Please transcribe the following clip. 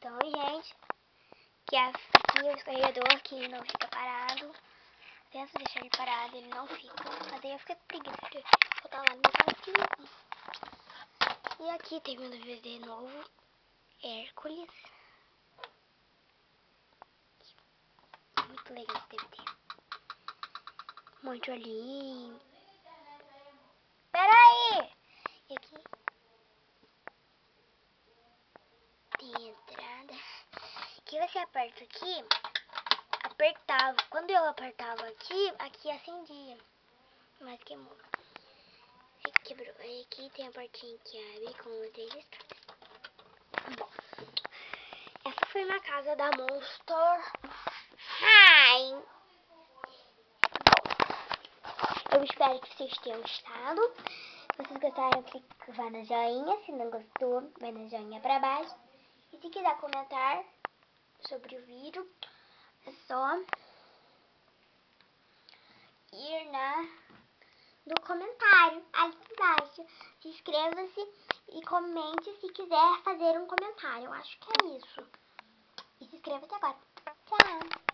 Então, gente, que aqui o escorregador que não fica parado. Tento deixar ele parado, ele não fica. Mas aí eu fico com preguiça, porque eu tava lá no meu quartinho. E aqui tem meu DVD novo, Hércules. Muito legal esse DVD. Muito olhinho. Pera aí! E aqui tem a entrada. Que você aperta aqui, apertava. Quando eu apertava aqui, aqui acendia. Mas queimou. Aqui quebrou. Aqui tem a portinha que abre com 3 escadas. Bom, essa foi minha casa da Monster High. Eu espero que vocês tenham gostado. Se vocês gostaram, clique no joinha. Se não gostou, vai no joinha pra baixo. E se quiser comentar sobre o vídeo, é só ir no comentário ali embaixo. Se inscreva-se e comente se quiser fazer um comentário. Eu acho que é isso. E se inscreva-se agora. Tchau!